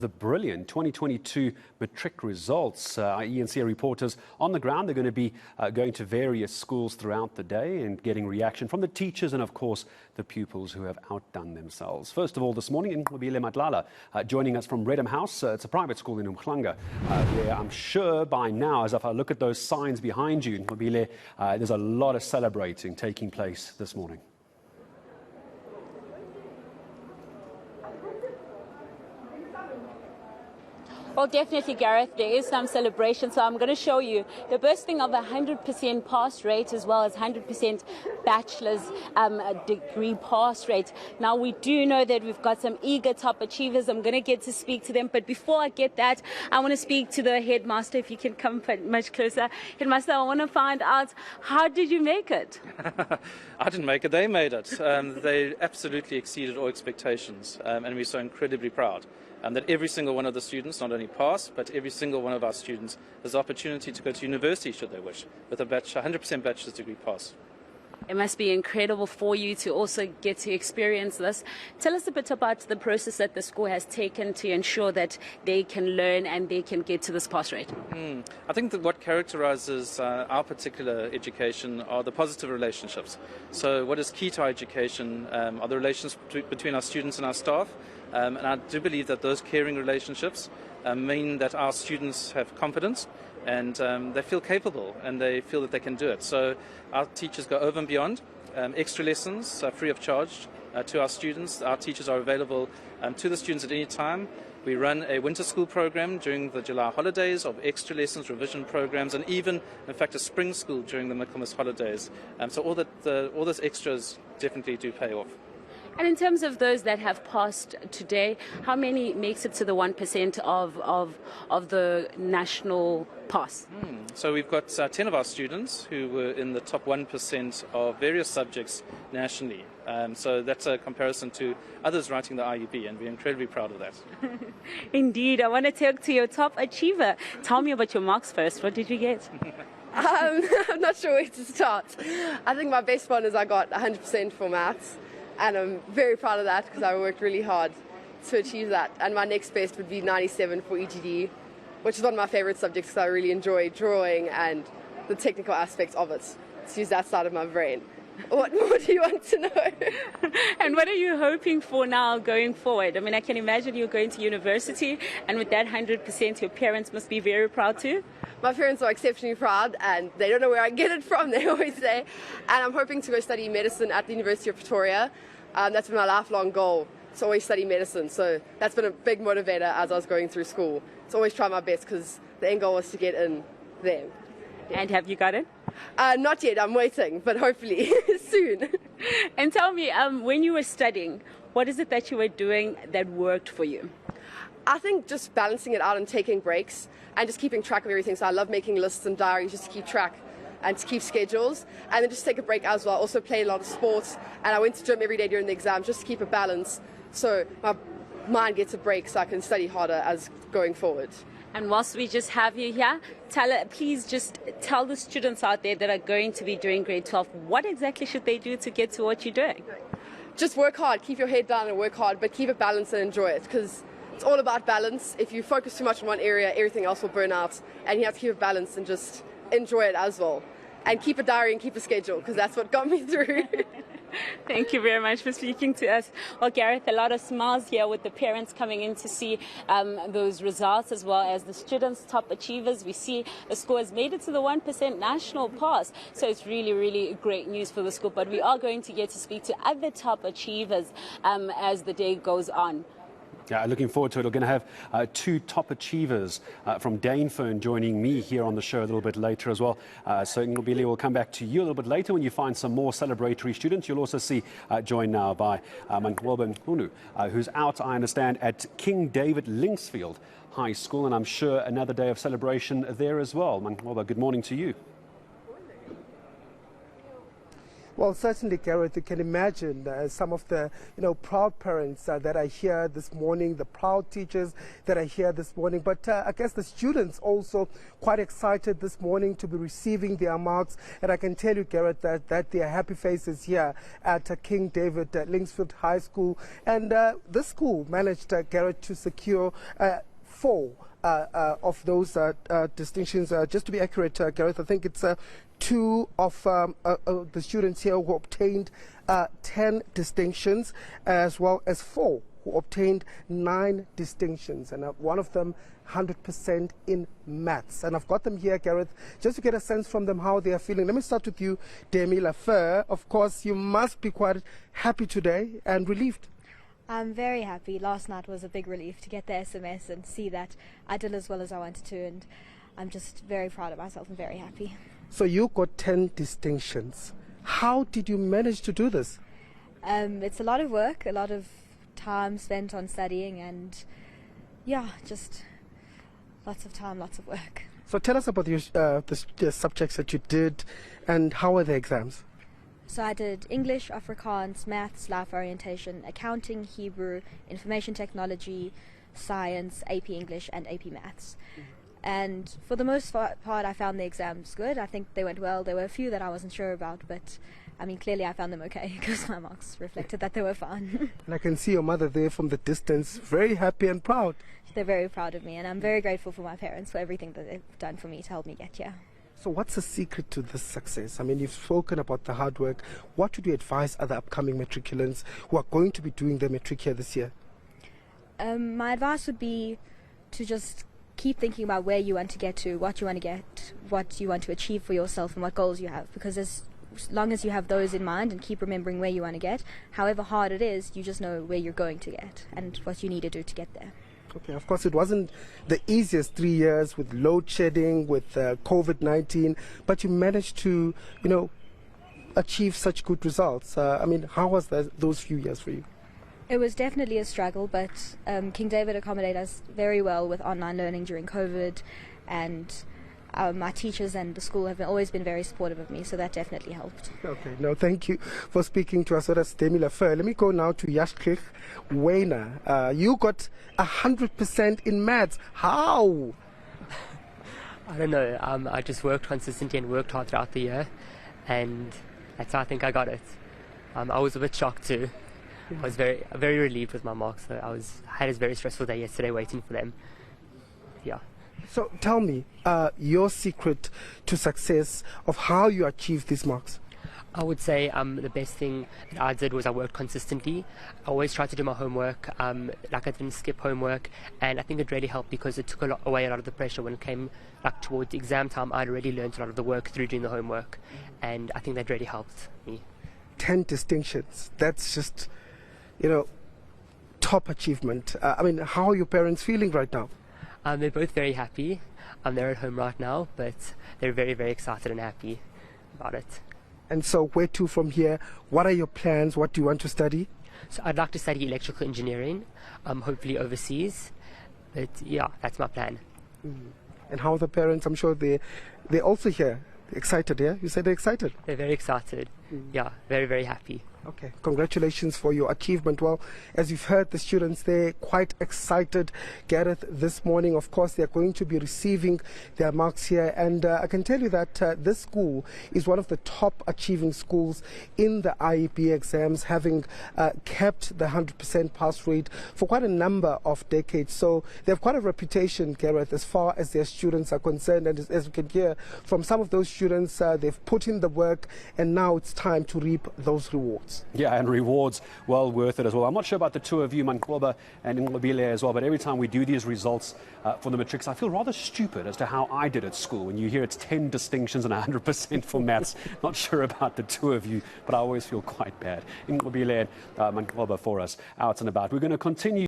The brilliant 2022 Matric Results. Our ENCA reporters on the ground. They're going to be going to various schools throughout the day and getting reaction from the teachers and, of course, the pupils who have outdone themselves. First of all, this morning, Mobile Matlala joining us from Redham House. It's a private school in Umhlanga, where I'm sure by now, as if I look at those signs behind you, Mobile, there's a lot of celebrating taking place this morning. Well, definitely, Gareth, there is some celebration. So I'm going to show you the boasting of a 100% pass rate as well as 100% bachelor's degree pass rate. Now, we do know that we've got some eager top achievers. I'm going to get to speak to them. But before I get that, I want to speak to the headmaster, if you can come much closer. Headmaster, I want to find out, how did you make it? I didn't make it, they made it. They absolutely exceeded all expectations, and we're so incredibly proud. That every single one of the students not only passed, but every single one of our students has the opportunity to go to university should they wish, with a 100% bachelor's degree pass. It must be incredible for you to also get to experience this. Tell us a bit about the process that the school has taken to ensure that they can learn and they can get to this pass rate. I think that what characterizes our particular education are the positive relationships. So what is key to our education are the relations between our students and our staff. And I do believe that those caring relationships mean that our students have confidence and they feel capable and they feel that they can do it. So our teachers go over and beyond. Extra lessons free of charge to our students. Our teachers are available to the students at any time. We run a winter school program during the July holidays of extra lessons, revision programs, and even, in fact, a spring school during the Michaelmas holidays. So all those extras definitely do pay off. And in terms of those that have passed today, how many makes it to the 1% of the national pass? So we've got 10 of our students who were in the top 1% of various subjects nationally. So that's a comparison to others writing the IEB, and we're incredibly proud of that. Indeed. I want to talk to your top achiever. Tell me about your marks first. What did you get? I'm not sure where to start. I think my best one is I got 100% for maths. And I'm very proud of that because I worked really hard to achieve that. And my next best would be 97 for EGD, which is one of my favorite subjects because I really enjoy drawing and the technical aspects of it. To use that side of my brain. What more do you want to know? And what are you hoping for now going forward? I mean, I can imagine you're going to university, and with that 100%, your parents must be very proud too. My parents are exceptionally proud, and they don't know where I get it from, they always say. And I'm hoping to go study medicine at the University of Pretoria. That's been my lifelong goal, to always study medicine. So that's been a big motivator as I was going through school. To always try my best because the end goal was to get in there. And have you got it? Not yet, I'm waiting, but hopefully soon. And tell me, when you were studying, what is it that you were doing that worked for you? I think just balancing it out and taking breaks and just keeping track of everything. So I love making lists and diaries just to keep track and to keep schedules, and then just take a break as well. I also play a lot of sports, and I went to gym every day during the exams just to keep a balance so my mind gets a break so I can study harder as going forward. And whilst we just have you here, please just tell the students out there that are going to be doing grade 12, what exactly should they do to get to what you're doing? Just work hard, keep your head down and work hard, but keep it balanced and enjoy it, because it's all about balance. If you focus too much on one area, everything else will burn out, and you have to keep it balanced and just enjoy it as well. And keep a diary and keep a schedule, because that's what got me through. Thank you very much for speaking to us. Well, Gareth, a lot of smiles here with the parents coming in to see those results, as well as the students, top achievers. We see the school has made it to the 1% national pass. So it's really, really great news for the school. But we are going to get to speak to other top achievers as the day goes on. Yeah, looking forward to it. We're going to have two top achievers from Dainfern joining me here on the show a little bit later as well. So Ngobile will come back to you a little bit later when you find some more celebratory students. You'll also see joined now by Mankwelba Nkunu, who's out, I understand, at King David Linksfield High School, and I'm sure another day of celebration there as well. Mankwelba, good morning to you. Well, certainly, Gareth, you can imagine some of the, proud parents that are here this morning, the proud teachers that are here this morning. But I guess the students also quite excited this morning to be receiving their marks. And I can tell you, Gareth, that there are happy faces here at King David Linksfield High School. And this school managed, Gareth, to secure 4 of those distinctions. Just to be accurate, Gareth, I think it's 2 of the students here who obtained 10 distinctions, as well as 4 who obtained 9 distinctions, and one of them 100% in maths. And I've got them here, Gareth, just to get a sense from them how they are feeling. Let me start with you, Demi Lafer. Of course, you must be quite happy today and relieved. I'm very happy. Last night was a big relief to get the SMS and see that I did as well as I wanted to, and I'm just very proud of myself and very happy. So you got 10 distinctions. How did you manage to do this? It's a lot of work, a lot of time spent on studying, and just lots of time, lots of work. So tell us about the subjects that you did, and how were the exams? So I did English, Afrikaans, Maths, Life Orientation, Accounting, Hebrew, Information Technology, Science, AP English and AP Maths. And for the most part, I found the exams good. I think they went well. There were a few that I wasn't sure about, but clearly I found them okay because my marks reflected that they were fine. And I can see your mother there from the distance, very happy and proud. They're very proud of me, and I'm very grateful for my parents for everything that they've done for me to help me get here. So what's the secret to this success? You've spoken about the hard work. What would you advise other upcoming matriculants who are going to be doing their matric here this year? My advice would be to just keep thinking about where you want to get to, what you want to get, what you want to achieve for yourself, and what goals you have. Because as long as you have those in mind and keep remembering where you want to get, however hard it is, you just know where you're going to get and what you need to do to get there. Okay, of course, it wasn't the easiest 3 years with load shedding, with COVID-19, but you managed to, achieve such good results. How was those few years for you? It was definitely a struggle, but King David accommodated us very well with online learning during COVID, and my teachers and the school have always been very supportive of me, so that definitely helped. Okay, no, thank you for speaking to us. So that's Demi Lafer. Let me go now to Yashkrich Wayner. You got 100% in maths. How? I don't know. I just worked consistently and worked hard throughout the year, and that's how I think I got it. I was a bit shocked too. I was very relieved with my marks. So I had a very stressful day yesterday waiting for them. Yeah. So tell me your secret to success of how you achieved these marks. I would say the best thing that I did was I worked consistently. I always tried to do my homework. I didn't skip homework, and I think it really helped because it took away a lot of the pressure when it came towards the exam time. I'd already learned a lot of the work through doing the homework, and I think that really helped me. 10 distinctions. That's just, top achievement. How are your parents feeling right now? They're both very happy. They're at home right now, but they're very, very excited and happy about it. And so where to from here? What are your plans? What do you want to study? So I'd like to study electrical engineering, hopefully overseas. But yeah, that's my plan. And how are the parents? I'm sure they're also here. Excited, yeah? You said they're excited? They're very excited. Yeah, very, very happy. Okay, congratulations for your achievement. Well, as you've heard, the students, they're quite excited, Gareth, this morning. Of course, they're going to be receiving their marks here. And I can tell you that this school is one of the top achieving schools in the IEB exams, having kept the 100% pass rate for quite a number of decades. So they have quite a reputation, Gareth, as far as their students are concerned. And as we can hear from some of those students, they've put in the work, and now it's time to reap those rewards. Yeah, and rewards well worth it as well. I'm not sure about the two of you, Manqoba and Nqobile as well, but every time we do these results for the matrics, I feel rather stupid as to how I did at school. When you hear it's 10 distinctions and 100% for maths, not sure about the two of you, but I always feel quite bad. Nqobile and Manqoba for us out and about. We're going to continue